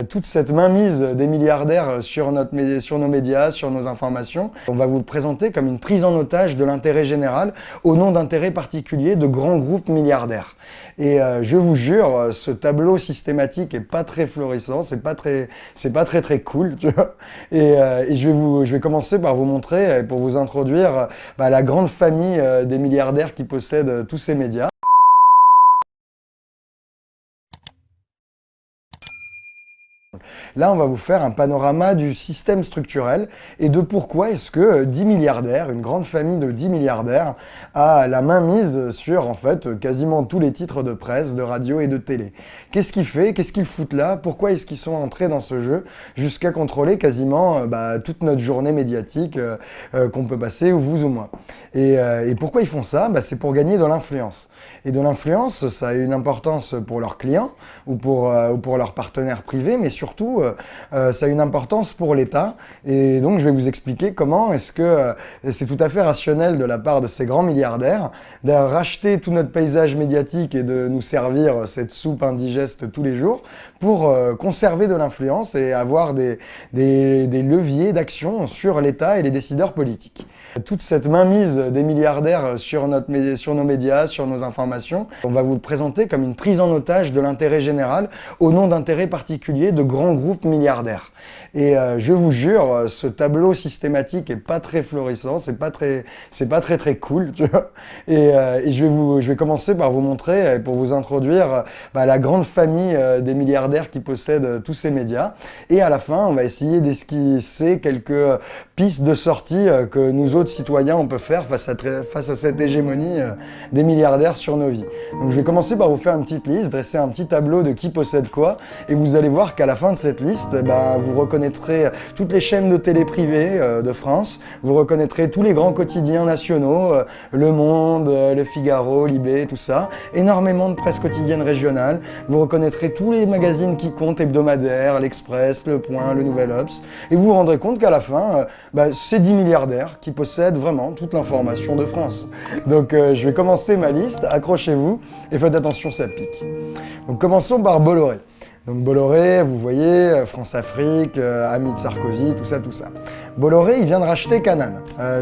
Toute cette mainmise des milliardaires sur nos médias, sur nos informations, on va vous le présenter comme une prise en otage de l'intérêt général au nom d'intérêts particuliers de grands groupes milliardaires. Et je vous jure, ce tableau systématique est pas très florissant, c'est pas très cool, tu vois. Et je vais commencer par vous montrer, pour vous introduire la grande famille des milliardaires qui possèdent tous ces médias. Là, on va vous faire un panorama du système structurel et de pourquoi est-ce que 10 milliardaires, une grande famille de 10 milliardaires, a la main mise sur, en fait, quasiment tous les titres de presse, de radio et de télé. Qu'est-ce qu'ils font? Qu'est-ce qu'ils foutent là? Pourquoi est-ce qu'ils sont entrés dans ce jeu jusqu'à contrôler quasiment toute notre journée médiatique qu'on peut passer, ou vous ou moi? Et pourquoi ils font ça? C'est pour gagner de l'influence. Et de l'influence, ça a une importance pour leurs clients ou pour leurs partenaires privés, mais surtout, ça a une importance pour l'État. Et donc, je vais vous expliquer comment est-ce que c'est tout à fait rationnel de la part de ces grands milliardaires de racheter tout notre paysage médiatique et de nous servir cette soupe indigeste tous les jours pour conserver de l'influence et avoir des leviers d'action sur l'État et les décideurs politiques. Toute cette mainmise des milliardaires sur nos médias, sur nos informations, on va vous le présenter comme une prise en otage de l'intérêt général au nom d'intérêts particuliers de grands groupes milliardaires. Et je vous jure, ce tableau systématique est pas très florissant, c'est pas très cool, tu vois. Et je vais commencer par vous montrer, pour vous introduire la grande famille des milliardaires qui possèdent tous ces médias. Et à la fin, on va essayer d'esquisser quelques pistes de sortie que nous autres citoyens on peut faire face à cette hégémonie des milliardaires sur nos vies. Donc je vais commencer par vous faire une petite liste, dresser un petit tableau de qui possède quoi, et vous allez voir qu'à la fin de cette liste, vous reconnaîtrez toutes les chaînes de télé privées de France, vous reconnaîtrez tous les grands quotidiens nationaux, Le Monde, Le Figaro, Libé, tout ça, énormément de presse quotidienne régionale, vous reconnaîtrez tous les magazines qui comptent, hebdomadaires, l'Express, Le Point, Le Nouvel Obs, et vous vous rendrez compte qu'à la fin, c'est 10 milliardaires qui possèdent vraiment toute l'information de France. Donc je vais commencer ma liste, accrochez-vous et faites attention, ça pique. Donc commençons par Bolloré. Donc Bolloré, vous voyez, France-Afrique, ami de Sarkozy, tout ça. Bolloré, il vient de racheter Canal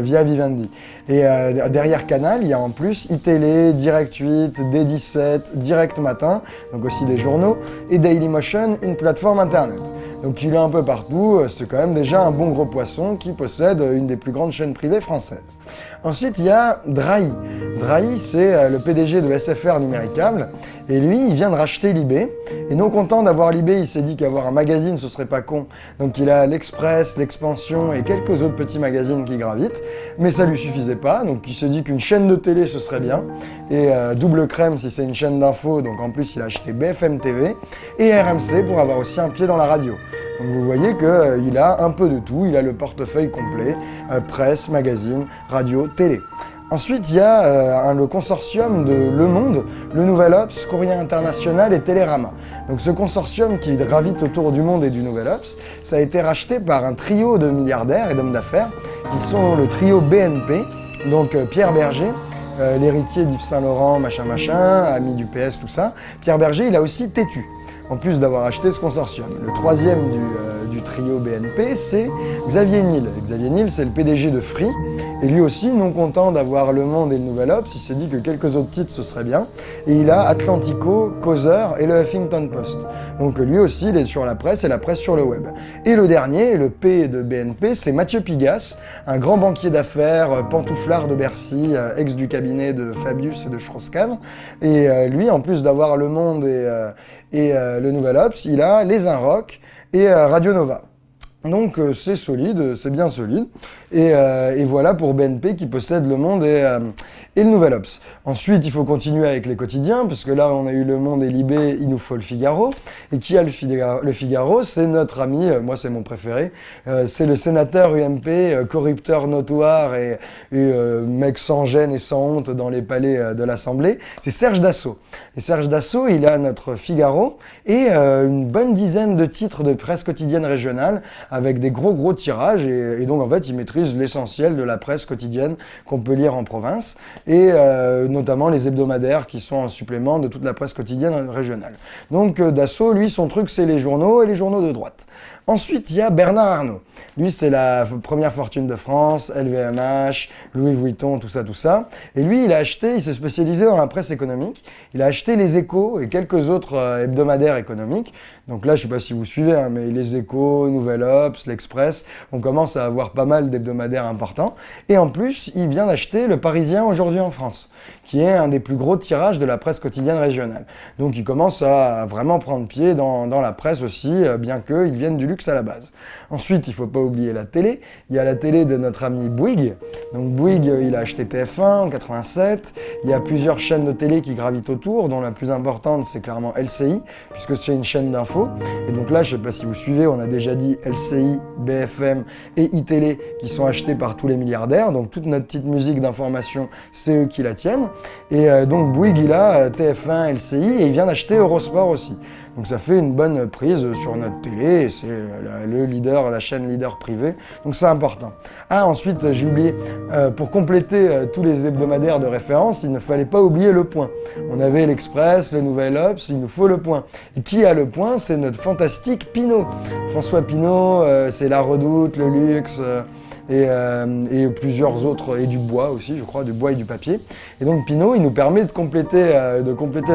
via Vivendi. Et derrière Canal, il y a en plus iTélé, Direct 8, D17, Direct Matin, donc aussi des journaux, et Dailymotion, une plateforme internet. Donc il est un peu partout, c'est quand même déjà un bon gros poisson qui possède une des plus grandes chaînes privées françaises. Ensuite, il y a Drahi. Drahi, c'est le PDG de SFR Numéricable, et lui, il vient de racheter Libé. Et non content d'avoir Libé, il s'est dit qu'avoir un magazine, ce serait pas con. Donc il a l'Express, l'Expansion et quelques autres petits magazines qui gravitent, mais ça lui suffisait pas, donc il s'est dit qu'une chaîne de télé, ce serait bien. Et Double Crème, si c'est une chaîne d'info, donc en plus il a acheté BFM TV, et RMC pour avoir aussi un pied dans la radio. Donc vous voyez qu'il a un peu de tout, il a le portefeuille complet, presse, magazine, radio, télé. Ensuite, il y a le consortium de Le Monde, Le Nouvel Obs, Courrier International et Télérama. Donc ce consortium qui gravite autour du Monde et du Nouvel Obs, ça a été racheté par un trio de milliardaires et d'hommes d'affaires, qui sont le trio BNP, donc Pierre Berger, l'héritier d'Yves Saint-Laurent, machin, ami du PS, tout ça. Pierre Berger, il a aussi Tétu, en plus d'avoir acheté ce consortium. Le troisième du trio BNP, c'est Xavier Niel. Xavier Niel, c'est le PDG de Free, et lui aussi, non content d'avoir Le Monde et le Nouvel Obs, il s'est dit que quelques autres titres, ce serait bien, et il a Atlantico, Causeur et le Huffington Post. Donc lui aussi, il est sur la presse et la presse sur le web. Et le dernier, le P de BNP, c'est Mathieu Pigasse, un grand banquier d'affaires, pantouflard de Bercy, ex du cabinet de Fabius et de Strauss-Kahn. Et lui, en plus d'avoir Le Monde et le Nouvel Obs, il a Les Inrocks et Radio Nova. Donc c'est solide, c'est bien solide. Et voilà pour BNP qui possède Le Monde et le Nouvel Obs. Ensuite, il faut continuer avec les quotidiens, parce que là, on a eu Le Monde et Libé, il nous faut Le Figaro. Et qui a Le Figaro? C'est notre ami, moi c'est mon préféré, c'est le sénateur UMP, corrupteur notoire et mec sans gêne et sans honte dans les palais de l'Assemblée. C'est Serge Dassault. Et Serge Dassault, il a notre Figaro et une bonne dizaine de titres de presse quotidienne régionale, avec des gros tirages, et donc en fait il maîtrise l'essentiel de la presse quotidienne qu'on peut lire en province, et notamment les hebdomadaires qui sont en supplément de toute la presse quotidienne régionale. Donc Dassault, lui, son truc c'est les journaux, et les journaux de droite. Ensuite, il y a Bernard Arnault. Lui, c'est la première fortune de France, LVMH, Louis Vuitton, tout ça. Et lui, il s'est spécialisé dans la presse économique. Il a acheté Les Échos et quelques autres hebdomadaires économiques. Donc là, je ne sais pas si vous suivez, hein, mais Les Échos, Nouvelle Obs, L'Express, on commence à avoir pas mal d'hebdomadaires importants. Et en plus, il vient d'acheter Le Parisien aujourd'hui en France, qui est un des plus gros tirages de la presse quotidienne régionale. Donc il commence à vraiment prendre pied dans la presse aussi, bien qu'il vienne du luxe à la base. Ensuite, il ne faut pas oublier la télé. Il y a la télé de notre ami Bouygues. Donc Bouygues, il a acheté TF1 en 87. Il y a plusieurs chaînes de télé qui gravitent autour, dont la plus importante, c'est clairement LCI, puisque c'est une chaîne d'infos. Et donc là, je ne sais pas si vous suivez, on a déjà dit LCI, BFM et iTélé qui sont achetés par tous les milliardaires. Donc toute notre petite musique d'information, c'est eux qui la tiennent. Et donc Bouygues, il a TF1, LCI, et il vient d'acheter Eurosport aussi. Donc ça fait une bonne prise sur notre télé, c'est le leader, la chaîne leader privée, donc c'est important. Ah, ensuite, j'ai oublié, pour compléter tous les hebdomadaires de référence, il ne fallait pas oublier Le Point. On avait L'Express, le Nouvel Obs, il nous faut Le Point. Et qui a Le Point? C'est notre fantastique Pinault. François Pinault, c'est La Redoute, Le Luxe... et plusieurs autres, et du bois aussi, je crois, du bois et du papier. Et donc Pinault, il nous permet de compléter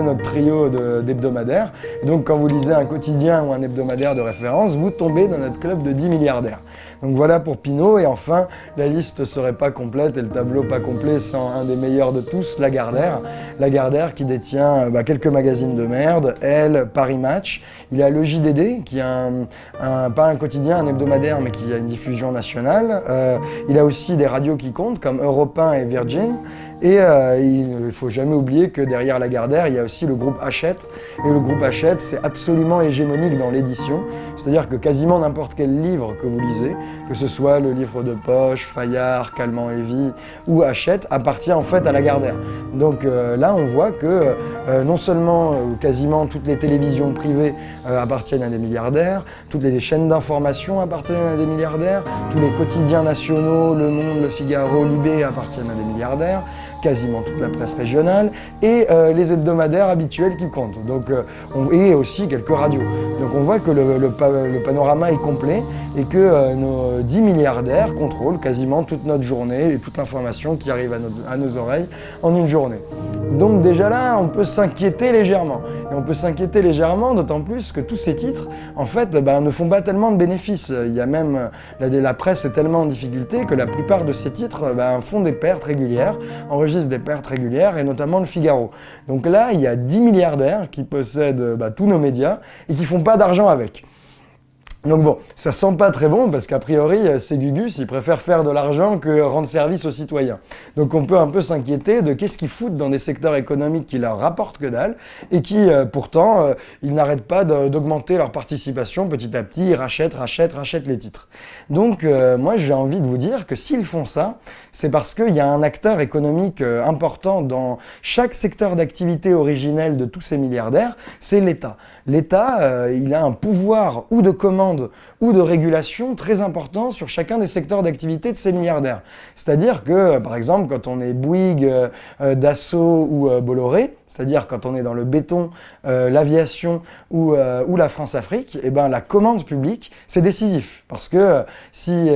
notre trio d'hebdomadaires. Et donc quand vous lisez un quotidien ou un hebdomadaire de référence, vous tombez dans notre club de 10 milliardaires. Donc voilà pour Pinault, et enfin, la liste ne serait pas complète et le tableau pas complet sans un des meilleurs de tous, Lagardère. Lagardère qui détient quelques magazines de merde, Elle, Paris Match. Il a le JDD, qui a pas un quotidien, un hebdomadaire, mais qui a une diffusion nationale. Il a aussi des radios qui comptent, comme Europe 1 et Virgin. Et il ne faut jamais oublier que derrière Lagardère, il y a aussi le groupe Hachette. Et le groupe Hachette, c'est absolument hégémonique dans l'édition. C'est-à-dire que quasiment n'importe quel livre que vous lisez, que ce soit le livre de poche, Fayard, Calment-Lévy ou Hachette, appartient en fait à Lagardère. Donc là, on voit que non seulement quasiment toutes les télévisions privées appartiennent à des milliardaires, toutes les chaînes d'information appartiennent à des milliardaires, tous les quotidiens nationaux, Le Monde, Le Figaro, Libé appartiennent à des milliardaires, quasiment toute la presse régionale, et les hebdomadaires habituels qui comptent, donc, et aussi quelques radios. Donc on voit que le panorama est complet et que nos 10 milliardaires contrôlent quasiment toute notre journée et toute l'information qui arrive à nos oreilles en une journée. Donc déjà là, on peut s'inquiéter légèrement. Et on peut s'inquiéter légèrement, d'autant plus que tous ces titres, en fait, ne font pas tellement de bénéfices. Il y a même, la presse est tellement en difficulté que la plupart de ces titres font des pertes régulières, enregistrent des pertes régulières, et notamment le Figaro. Donc là, il y a 10 milliardaires qui possèdent tous nos médias et qui font pas d'argent avec. Donc bon, ça sent pas très bon parce qu'a priori, ces Gugus, ils préfèrent faire de l'argent que rendre service aux citoyens. Donc on peut un peu s'inquiéter de qu'est-ce qu'ils foutent dans des secteurs économiques qui leur rapportent que dalle et qui, pourtant, ils n'arrêtent pas d'augmenter leur participation petit à petit, ils rachètent les titres. Donc moi, j'ai envie de vous dire que s'ils font ça, c'est parce qu'il y a un acteur économique important dans chaque secteur d'activité originelle de tous ces milliardaires, c'est l'État. L'État, il a un pouvoir ou de commande ou de régulation très important sur chacun des secteurs d'activité de ces milliardaires. C'est-à-dire que, par exemple, quand on est Bouygues, Dassault ou Bolloré, c'est-à-dire quand on est dans le béton, l'aviation ou la France-Afrique, eh ben, la commande publique, c'est décisif. Parce que si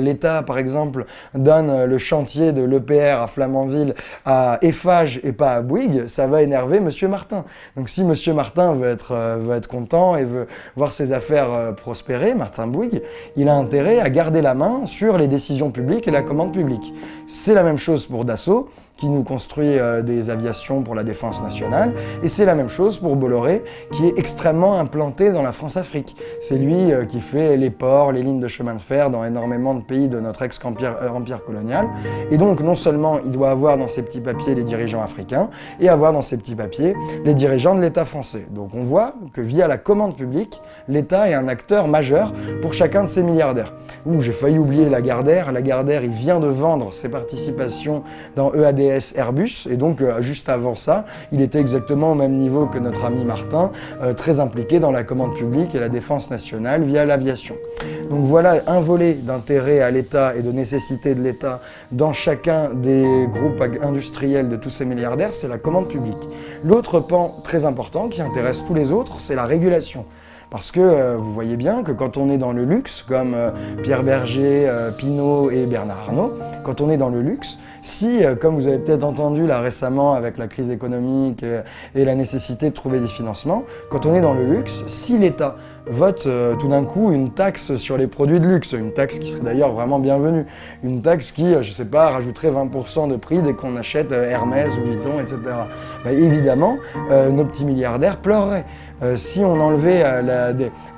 l'État, par exemple, donne le chantier de l'EPR à Flamanville à Eiffage et pas à Bouygues, ça va énerver Monsieur Martin. Donc si Monsieur Martin veut être content et veut voir ses affaires prospérer, Martin Bouygues, il a intérêt à garder la main sur les décisions publiques et la commande publique. C'est la même chose pour Dassault, qui nous construit des aviations pour la défense nationale. Et c'est la même chose pour Bolloré, qui est extrêmement implanté dans la France-Afrique. C'est lui qui fait les ports, les lignes de chemin de fer dans énormément de pays de notre ex-empire colonial. Et donc, non seulement il doit avoir dans ses petits papiers les dirigeants africains, et avoir dans ses petits papiers les dirigeants de l'État français. Donc on voit que via la commande publique, l'État est un acteur majeur pour chacun de ces milliardaires. Ouh, j'ai failli oublier Lagardère. Lagardère, il vient de vendre ses participations dans EADS DS Airbus, et donc juste avant ça, il était exactement au même niveau que notre ami Martin, très impliqué dans la commande publique et la défense nationale via l'aviation. Donc voilà un volet d'intérêt à l'État et de nécessité de l'État dans chacun des groupes industriels de tous ces milliardaires, c'est la commande publique. L'autre pan très important qui intéresse tous les autres, c'est la régulation. Parce que vous voyez bien que quand on est dans le luxe, comme Pierre Berger, Pinault et Bernard Arnault, quand on est dans le luxe, si, comme vous avez peut-être entendu là récemment avec la crise économique et la nécessité de trouver des financements, quand on est dans le luxe, si l'État vote tout d'un coup une taxe sur les produits de luxe, une taxe qui serait d'ailleurs vraiment bienvenue, une taxe qui, je sais pas, rajouterait 20% de prix dès qu'on achète Hermès ou Vuitton, etc. Ben, évidemment, nos petits milliardaires pleureraient. Si on enlevait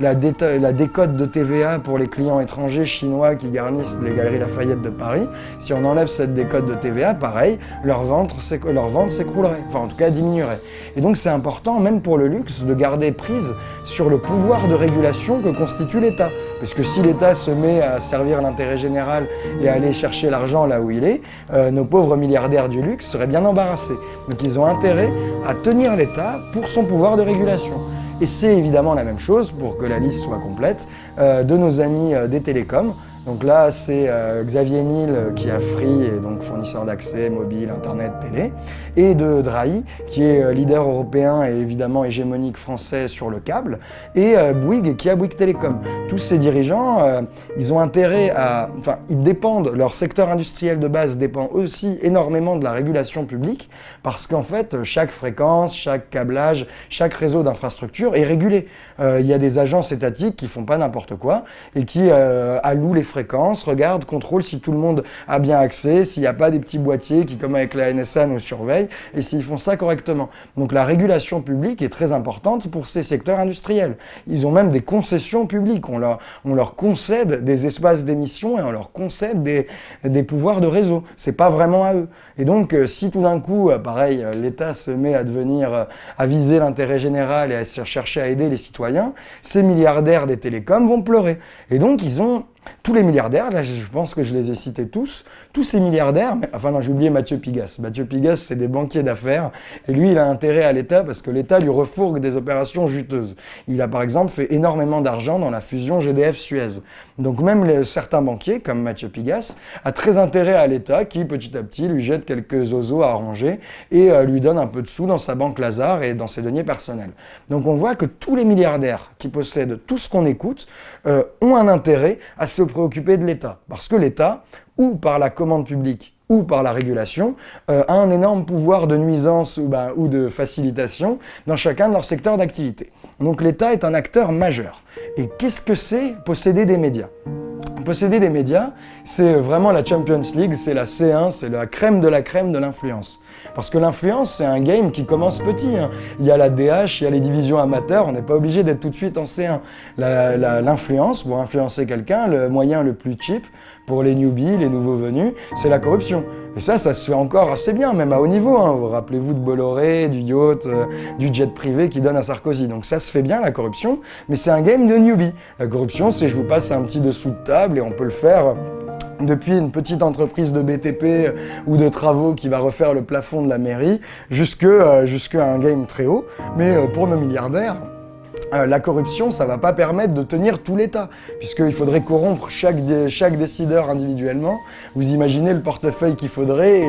la décote de TVA pour les clients étrangers chinois qui garnissent les Galeries Lafayette de Paris, si on enlève cette décote de TVA, pareil, leur vente s'écroulerait, enfin en tout cas diminuerait. Et donc c'est important, même pour le luxe, de garder prise sur le pouvoir de régulation que constitue l'État. Parce que si l'État se met à servir l'intérêt général et à aller chercher l'argent là où il est, nos pauvres milliardaires du luxe seraient bien embarrassés. Donc ils ont intérêt à tenir l'État pour son pouvoir de régulation. Et c'est évidemment la même chose, pour que la liste soit complète, de nos amis des télécoms. Donc là, c'est Xavier Niel qui a Free, et donc fournisseur d'accès mobile, internet, télé, et de Drahi, qui est leader européen et évidemment hégémonique français sur le câble, et Bouygues, qui a Bouygues Télécom. Tous ces dirigeants, ils ont intérêt à... Enfin, ils dépendent, leur secteur industriel de base dépend aussi énormément de la régulation publique, parce qu'en fait, chaque fréquence, chaque câblage, chaque réseau d'infrastructure est régulé. Il y a des agences étatiques qui font pas n'importe quoi, et qui allouent les fréquences, regardent, contrôlent si tout le monde a bien accès, s'il n'y a pas des petits boîtiers qui, comme avec la NSA, nous surveillent, et s'ils font ça correctement. Donc la régulation publique est très importante pour ces secteurs industriels. Ils ont même des concessions publiques. On leur concède des espaces d'émission et on leur concède des pouvoirs de réseau. C'est pas vraiment à eux. Et donc, si tout d'un coup, pareil, l'État se met à viser l'intérêt général et à chercher à aider les citoyens, ces milliardaires des télécoms vont pleurer. Et donc, ils ont... Tous les milliardaires, là je pense que je les ai cités tous ces milliardaires, enfin non, j'ai oublié Mathieu Pigasse. Mathieu Pigasse, c'est des banquiers d'affaires, et lui, il a intérêt à l'État parce que l'État lui refourgue des opérations juteuses. Il a par exemple fait énormément d'argent dans la fusion GDF-Suez. Donc même certains banquiers, comme Mathieu Pigasse, a très intérêt à l'État qui, petit à petit, lui jette quelques zozos à ranger et lui donne un peu de sous dans sa banque Lazare et dans ses deniers personnels. Donc on voit que tous les milliardaires qui possèdent tout ce qu'on écoute ont un intérêt à se préoccuper de l'État. Parce que l'État, ou par la commande publique, ou par la régulation, a un énorme pouvoir de nuisance ou de facilitation dans chacun de leurs secteurs d'activité. Donc l'État est un acteur majeur. Et qu'est-ce que c'est posséder des médias ? Posséder des médias, c'est vraiment la Champions League, c'est la C1, c'est la crème de l'influence. Parce que l'influence, c'est un game qui commence petit. Il y a la DH, il y a les divisions amateurs, on n'est pas obligé d'être tout de suite en C1. L'influence, pour influencer quelqu'un, le moyen le plus cheap pour les newbies, les nouveaux venus, c'est la corruption. Et ça se fait encore assez bien, même à haut niveau. Vous rappelez-vous de Bolloré, du yacht, du jet privé qui donne à Sarkozy. Donc ça se fait bien, la corruption, mais c'est un game de newbie. La corruption, c'est je vous passe un petit dessous de table et on peut le faire depuis une petite entreprise de BTP ou de travaux qui va refaire le plafond de la mairie, jusqu'à un game très haut. Mais pour nos milliardaires, la corruption, ça va pas permettre de tenir tout l'État, puisqu'il faudrait corrompre chaque décideur individuellement. Vous imaginez le portefeuille qu'il faudrait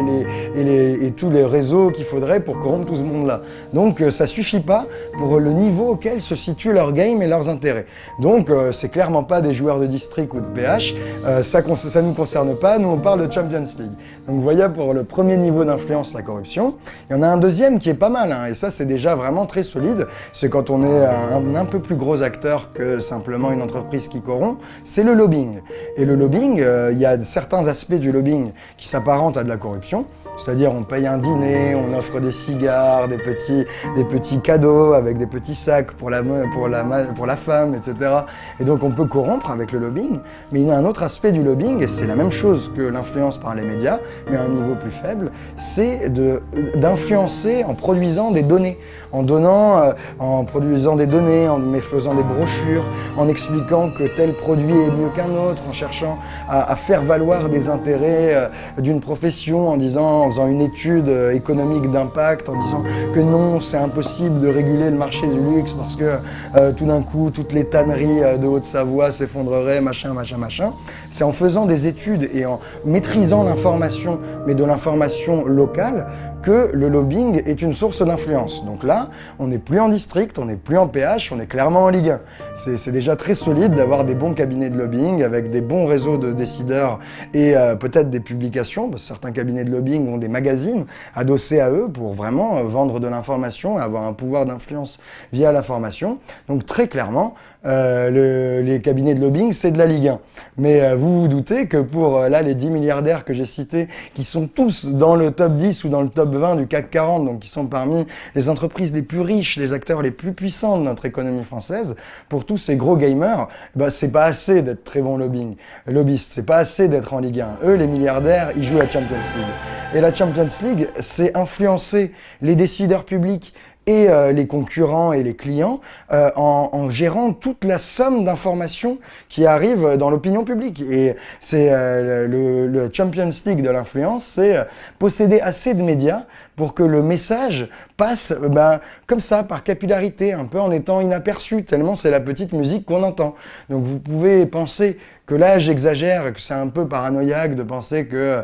et tous les réseaux qu'il faudrait pour corrompre tout ce monde-là. Donc ça suffit pas pour le niveau auquel se situe leur game et leurs intérêts. Donc c'est clairement pas des joueurs de district ou de PH, ça nous concerne pas, nous on parle de Champions League. Donc vous voyez, pour le premier niveau d'influence, la corruption, il y en a un deuxième qui est pas mal, et ça c'est déjà vraiment très solide, c'est quand on est un peu plus gros acteur que simplement une entreprise qui corrompt, c'est le lobbying. Et le lobbying, il y a certains aspects du lobbying qui s'apparentent à de la corruption. C'est-à-dire on paye un dîner, on offre des cigares, des petits cadeaux avec des petits sacs pour la femme, etc. Et donc on peut corrompre avec le lobbying. Mais il y a un autre aspect du lobbying, et c'est la même chose que l'influence par les médias, mais à un niveau plus faible, c'est d'influencer en produisant des données, en produisant des données, en faisant des brochures, en expliquant que tel produit est mieux qu'un autre, en cherchant à faire valoir des intérêts d'une profession, en disant en faisant une étude économique d'impact, en disant que non, c'est impossible de réguler le marché du luxe parce que tout d'un coup, toutes les tanneries de Haute-Savoie s'effondreraient, machin. C'est en faisant des études et en maîtrisant l'information, mais de l'information locale, que le lobbying est une source d'influence. Donc là, on n'est plus en district, on n'est plus en PH, on est clairement en Ligue 1. C'est déjà très solide d'avoir des bons cabinets de lobbying avec des bons réseaux de décideurs et peut-être des publications. Certains cabinets de lobbying ont des magazines adossés à eux pour vraiment vendre de l'information et avoir un pouvoir d'influence via l'information. Donc très clairement, les cabinets de lobbying, c'est de la Ligue 1. Mais vous vous doutez que pour là les 10 milliardaires que j'ai cités, qui sont tous dans le top 10 ou dans le top 20 du CAC 40, donc qui sont parmi les entreprises les plus riches, les acteurs les plus puissants de notre économie française, pour tous ces gros gamers, c'est pas assez d'être très bon lobbyiste, c'est pas assez d'être en Ligue 1. Eux, les milliardaires, ils jouent la Champions League. Et la Champions League, c'est influencer les décideurs publics et les concurrents et les clients en gérant toute la somme d'informations qui arrivent dans l'opinion publique. Et c'est le Champions League de l'influence, c'est posséder assez de médias pour que le message passe comme ça, par capillarité, un peu en étant inaperçu, tellement c'est la petite musique qu'on entend. Donc vous pouvez penser que là j'exagère, que c'est un peu paranoïaque de penser que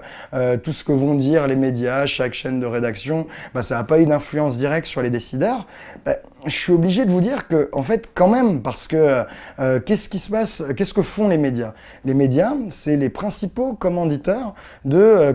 tout ce que vont dire les médias, chaque chaîne de rédaction, ça n'a pas eu d'influence directe sur les décideurs. Je suis obligé de vous dire que, en fait, quand même, parce que qu'est-ce qui se passe, qu'est-ce que font les médias? Les médias, c'est les principaux commanditaires de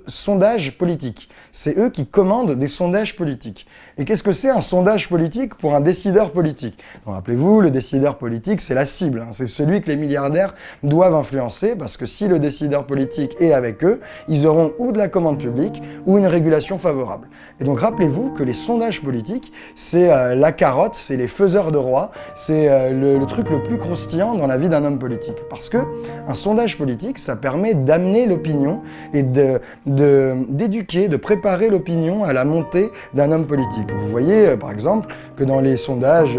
sondages politiques. C'est eux qui commandent des sondages politiques. Et qu'est-ce que c'est un sondage politique pour un décideur politique? Donc, rappelez-vous, le décideur politique, c'est la cible. Hein. C'est celui que les milliardaires doivent influencer, parce que si le décideur politique est avec eux, ils auront ou de la commande publique ou une régulation favorable. Et donc, rappelez-vous que les sondages politiques, c'est la carotte, c'est les faiseurs de rois, c'est le truc le plus croustillant dans la vie d'un homme politique. Parce que un sondage politique, ça permet d'amener l'opinion et d'éduquer, de préparer l'opinion à la montée d'un homme politique. Vous voyez, par exemple, que dans les sondages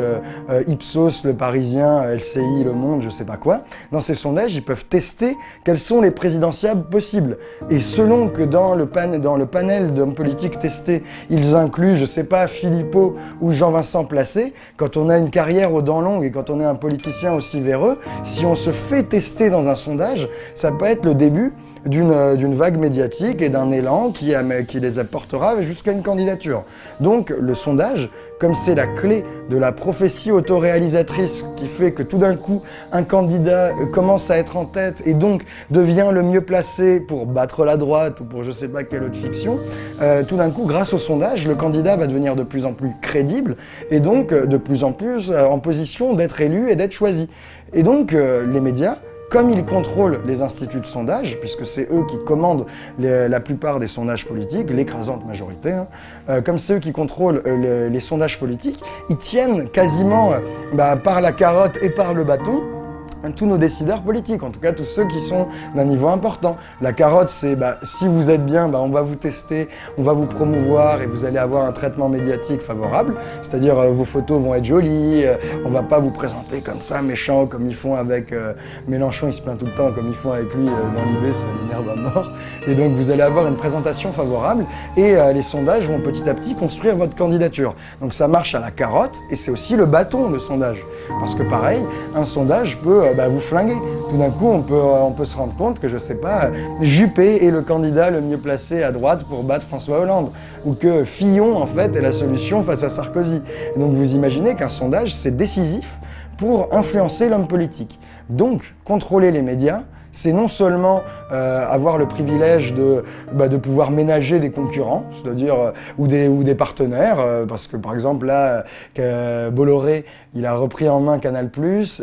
Ipsos, Le Parisien, LCI, Le Monde, je sais pas quoi, dans ces sondages, ils peuvent tester quels sont les présidentiables possibles. Et selon que dans le panel d'hommes politiques testés, ils incluent, je sais pas, Philippot ou Jean-Vincent Placé, quand on a une carrière aux dents longues et quand on est un politicien aussi véreux, si on se fait tester dans un sondage, ça peut être le début d'une vague médiatique et d'un élan qui les apportera jusqu'à une candidature. Donc le sondage, comme c'est la clé de la prophétie autoréalisatrice qui fait que tout d'un coup un candidat commence à être en tête et donc devient le mieux placé pour battre la droite ou pour je sais pas quelle autre fiction, tout d'un coup grâce au sondage, le candidat va devenir de plus en plus crédible et donc de plus en plus en position d'être élu et d'être choisi. Et donc les médias, comme ils contrôlent les instituts de sondage, puisque c'est eux qui commandent la plupart des sondages politiques, l'écrasante majorité, comme c'est eux qui contrôlent les sondages politiques, ils tiennent quasiment par la carotte et par le bâton tous nos décideurs politiques, en tout cas tous ceux qui sont d'un niveau important. La carotte, c'est si vous êtes bien, on va vous tester, on va vous promouvoir et vous allez avoir un traitement médiatique favorable, c'est-à-dire vos photos vont être jolies, on va pas vous présenter comme ça, méchant, comme ils font avec Mélenchon, il se plaint tout le temps, comme ils font avec lui dans l'IB, ça l'énerve à mort. Et donc vous allez avoir une présentation favorable et les sondages vont petit à petit construire votre candidature. Donc ça marche à la carotte et c'est aussi le bâton, le sondage. Parce que pareil, un sondage peut vous flinguer. Tout d'un coup, on peut se rendre compte que, je sais pas, Juppé est le candidat le mieux placé à droite pour battre François Hollande. Ou que Fillon, en fait, est la solution face à Sarkozy. Et donc vous imaginez qu'un sondage, c'est décisif pour influencer l'homme politique. Donc, contrôler les médias, c'est non seulement avoir le privilège de pouvoir ménager des concurrents, c'est-à-dire ou des partenaires, parce que par exemple là, Bolloré, il a repris en main Canal+,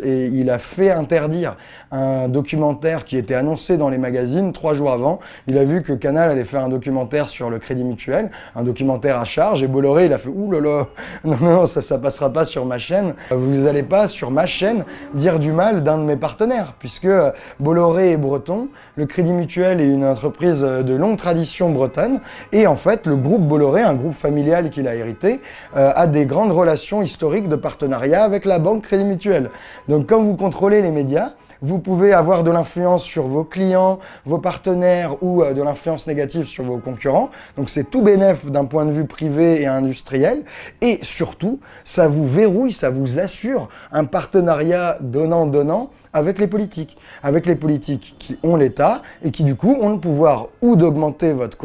et il a fait interdire un documentaire qui était annoncé dans les magazines 3 jours avant. Il a vu que Canal allait faire un documentaire sur le Crédit Mutuel, un documentaire à charge, et Bolloré, il a fait « Ouh là là, non, ça passera pas sur ma chaîne. Vous allez pas sur ma chaîne dire du mal d'un de mes partenaires, puisque Bolloré est breton, le Crédit Mutuel est une entreprise de longue tradition bretonne, et en fait, le groupe Bolloré, un groupe familial qu'il a hérité, a des grandes relations historiques de partenariat avec la banque Crédit Mutuel. Donc quand vous contrôlez les médias, vous pouvez avoir de l'influence sur vos clients, vos partenaires ou de l'influence négative sur vos concurrents. Donc c'est tout bénef d'un point de vue privé et industriel. Et surtout, ça vous verrouille, ça vous assure un partenariat donnant-donnant avec les politiques qui ont l'État et qui du coup ont le pouvoir ou d'augmenter votre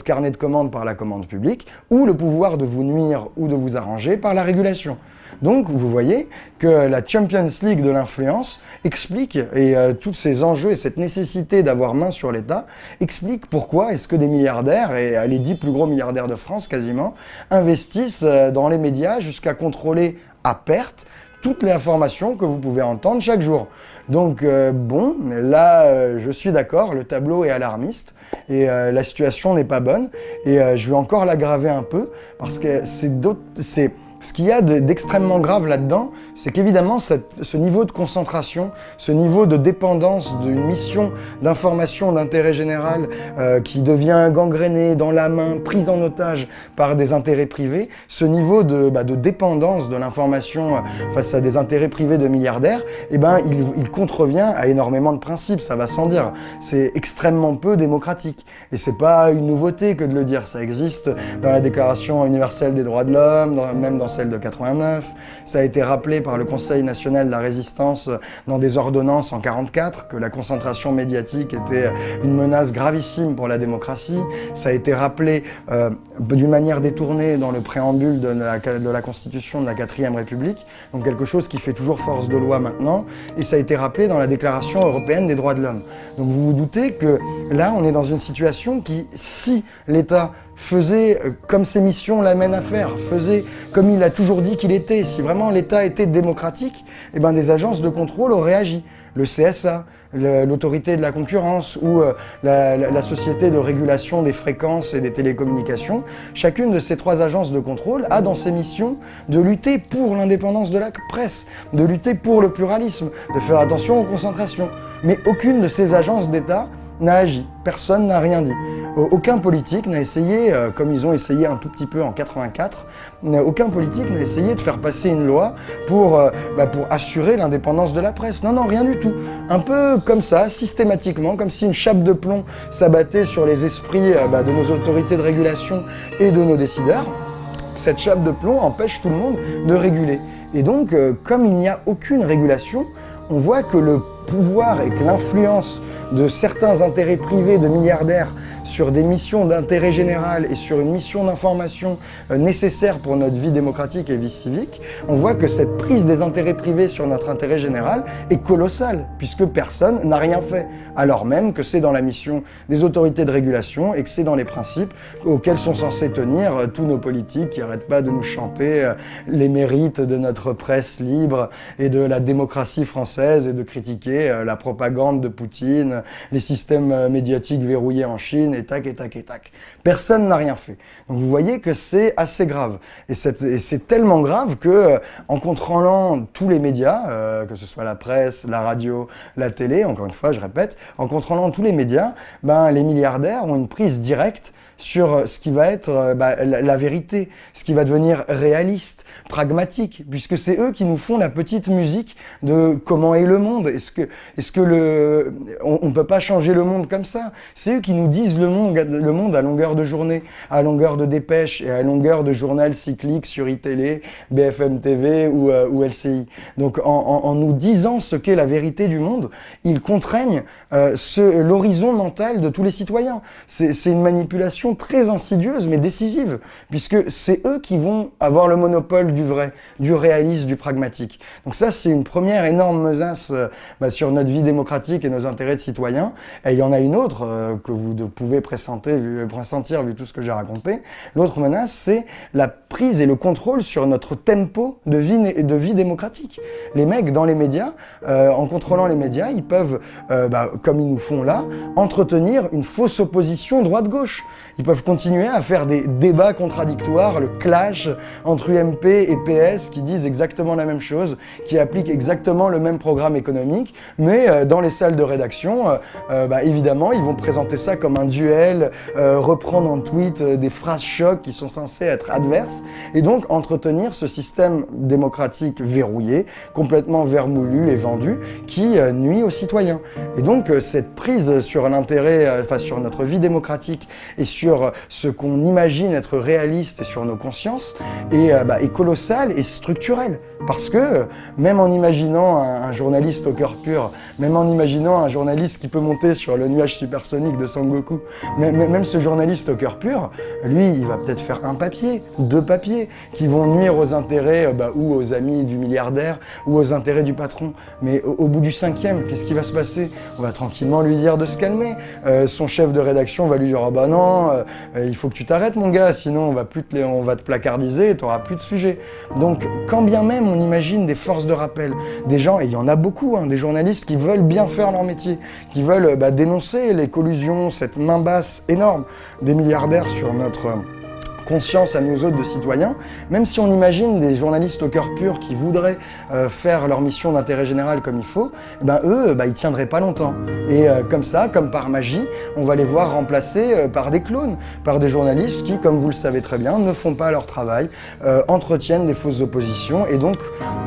carnet de commandes par la commande publique, ou le pouvoir de vous nuire ou de vous arranger par la régulation. Donc vous voyez que la Champions League de l'influence explique, et tous ces enjeux et cette nécessité d'avoir main sur l'État explique pourquoi est-ce que des milliardaires, et les 10 plus gros milliardaires de France quasiment, investissent dans les médias jusqu'à contrôler à perte toutes les informations que vous pouvez entendre chaque jour. Donc je suis d'accord, le tableau est alarmiste et la situation n'est pas bonne et je vais encore l'aggraver un peu parce que ce qu'il y a d'extrêmement grave là-dedans, c'est qu'évidemment, ce niveau de concentration, ce niveau de dépendance d'une mission d'information d'intérêt général qui devient gangréné dans la main, prise en otage par des intérêts privés, ce niveau de dépendance de l'information face à des intérêts privés de milliardaires, il contrevient à énormément de principes, ça va sans dire. C'est extrêmement peu démocratique. Et c'est pas une nouveauté que de le dire, ça existe dans la Déclaration universelle des droits de l'homme, même dans celle de 89. Ça a été rappelé par le Conseil national de la résistance dans des ordonnances en 44, que la concentration médiatique était une menace gravissime pour la démocratie. Ça a été rappelé d'une manière détournée dans le préambule de la Constitution de la 4e République, donc quelque chose qui fait toujours force de loi maintenant, et ça a été rappelé dans la Déclaration européenne des droits de l'homme. Donc vous vous doutez que là, on est dans une situation qui, si l'État faisait comme ses missions l'amènent à faire, faisait comme il a toujours dit qu'il était, si vraiment l'État était démocratique, des agences de contrôle auraient agi. Le CSA, l'autorité de la concurrence ou la société de régulation des fréquences et des télécommunications, chacune de ces 3 agences de contrôle a dans ses missions de lutter pour l'indépendance de la presse, de lutter pour le pluralisme, de faire attention aux concentrations. Mais aucune de ces agences d'État n'a agi, personne n'a rien dit. Aucun politique n'a essayé, comme ils ont essayé un tout petit peu en 84, aucun politique n'a essayé de faire passer une loi pour assurer l'indépendance de la presse. Non, rien du tout. Un peu comme ça, systématiquement, comme si une chape de plomb s'abattait sur les esprits de nos autorités de régulation et de nos décideurs. Cette chape de plomb empêche tout le monde de réguler. Et donc, comme il n'y a aucune régulation, on voit que le pouvoir et que l'influence de certains intérêts privés de milliardaires sur des missions d'intérêt général et sur une mission d'information nécessaire pour notre vie démocratique et vie civique, on voit que cette prise des intérêts privés sur notre intérêt général est colossale, puisque personne n'a rien fait, alors même que c'est dans la mission des autorités de régulation et que c'est dans les principes auxquels sont censés tenir tous nos politiques qui n'arrêtent pas de nous chanter les mérites de notre presse libre et de la démocratie française et de critiquer la propagande de Poutine, les systèmes médiatiques verrouillés en Chine, et tac. Personne n'a rien fait. Donc vous voyez que c'est assez grave. Et c'est tellement grave que, en contrôlant tous les médias, que ce soit la presse, la radio, la télé, encore une fois, je répète, en contrôlant tous les médias, les milliardaires ont une prise directe sur ce qui va être la vérité, ce qui va devenir réaliste, pragmatique, puisque c'est eux qui nous font la petite musique de comment est le monde. On peut pas changer le monde comme ça. C'est eux qui nous disent le monde à longueur de journée, à longueur de dépêche et à longueur de journal cyclique sur iTélé, BFM TV ou LCI. Donc en nous disant ce qu'est la vérité du monde, ils contraignent l'horizon mental de tous les citoyens. C'est une manipulation très insidieuse mais décisive, puisque c'est eux qui vont avoir le monopole du vrai, du réaliste, du pragmatique. Donc ça, c'est une première énorme menace sur notre vie démocratique et nos intérêts de citoyens. Et il y en a une autre que vous pouvez pressentir vu tout ce que j'ai raconté. L'autre menace, c'est la prise et le contrôle sur notre tempo de vie démocratique. Les mecs dans les médias, en contrôlant les médias, ils peuvent, comme ils nous font là, entretenir une fausse opposition droite-gauche. Ils peuvent continuer à faire des débats contradictoires, le clash entre UMP et PS qui disent exactement la même chose, qui appliquent exactement le même programme économique, mais dans les salles de rédaction, évidemment, ils vont présenter ça comme un duel, reprendre en tweet des phrases chocs qui sont censées être adverses, et donc entretenir ce système démocratique verrouillé, complètement vermoulu et vendu, qui nuit aux citoyens. Et donc cette prise sur l'intérêt, sur notre vie démocratique et sur ce qu'on imagine être réaliste et sur nos consciences est colossale et structurelle. Parce que même en imaginant un journaliste au cœur pur, même en imaginant un journaliste qui peut monter sur le nuage supersonique de Sangoku, même ce journaliste au cœur pur, lui, il va peut-être faire un papier, 2 papiers, qui vont nuire aux intérêts ou aux amis du milliardaire ou aux intérêts du patron. Mais au bout du 5e, qu'est-ce qui va se passer? On va tranquillement lui dire de se calmer. Son chef de rédaction va lui dire « Ah bah non, il faut que tu t'arrêtes mon gars, sinon on va te placardiser et tu n'auras plus de sujet. » Donc quand bien même on imagine des forces de rappel, des gens, et il y en a beaucoup, des journalistes qui veulent bien faire leur métier, qui veulent dénoncer les collusions, cette main basse énorme des milliardaires sur notre conscience à nous autres de citoyens, même si on imagine des journalistes au cœur pur qui voudraient faire leur mission d'intérêt général comme il faut, eux, ils tiendraient pas longtemps. Et comme ça, comme par magie, on va les voir remplacés par des clones, par des journalistes qui, comme vous le savez très bien, ne font pas leur travail, entretiennent des fausses oppositions et donc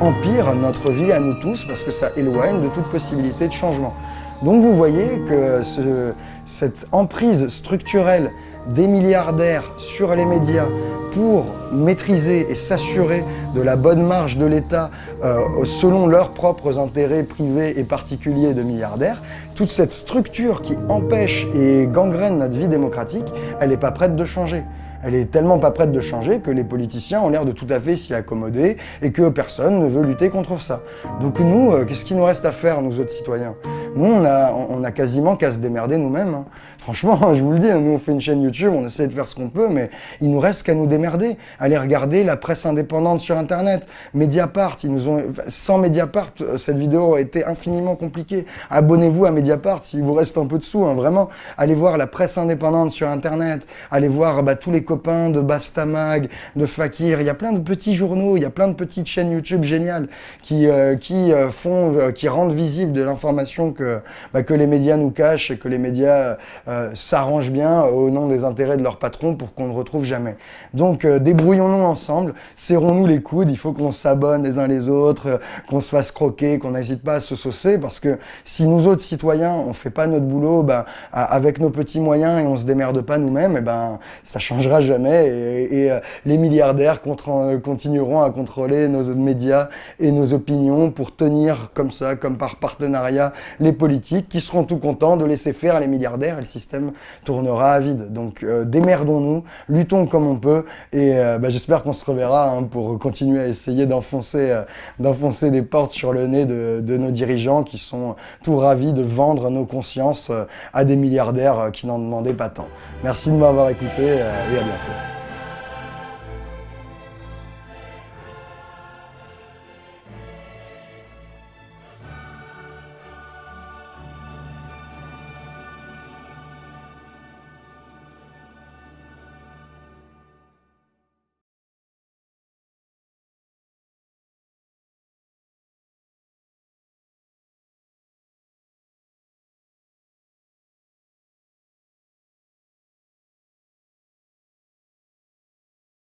empirent notre vie à nous tous parce que ça éloigne de toute possibilité de changement. Donc vous voyez que cette emprise structurelle des milliardaires sur les médias pour maîtriser et s'assurer de la bonne marge de l'État selon leurs propres intérêts privés et particuliers de milliardaires, toute cette structure qui empêche et gangrène notre vie démocratique, elle n'est pas prête de changer. Elle est tellement pas prête de changer que les politiciens ont l'air de tout à fait s'y accommoder et que personne ne veut lutter contre ça. Donc nous, qu'est-ce qu'il nous reste à faire, nous autres citoyens? Nous, on a quasiment qu'à se démerder nous-mêmes. Franchement, je vous le dis, nous on fait une chaîne YouTube, on essaie de faire ce qu'on peut, mais il nous reste qu'à nous démerder. Aller regarder la presse indépendante sur Internet. Mediapart, sans Mediapart, cette vidéo aurait été infiniment compliquée. Abonnez-vous à Mediapart s'il vous reste un peu de sous, vraiment. Allez voir la presse indépendante sur Internet. Allez voir tous les copains de Bastamag, de Fakir. Il y a plein de petits journaux, il y a plein de petites chaînes YouTube géniales qui rendent visible de l'information que les médias nous cachent et que les médias s'arrangent bien au nom des intérêts de leurs patrons pour qu'on ne retrouve jamais. Donc débrouillons-nous ensemble, serrons-nous les coudes, il faut qu'on s'abonne les uns les autres, qu'on se fasse croquer, qu'on n'hésite pas à se saucer, parce que si nous autres citoyens, on fait pas notre boulot avec nos petits moyens et on se démerde pas nous-mêmes, ça changera jamais et les milliardaires continueront à contrôler nos médias et nos opinions pour tenir comme ça, comme par partenariat, les politiques qui seront tout contents de laisser faire les milliardaires et le système tournera à vide. Donc démerdons-nous, luttons comme on peut et j'espère qu'on se reverra pour continuer à essayer d'enfoncer des portes sur le nez de nos dirigeants qui sont tout ravis de vendre nos consciences à des milliardaires qui n'en demandaient pas tant. Merci de m'avoir écouté et à bientôt.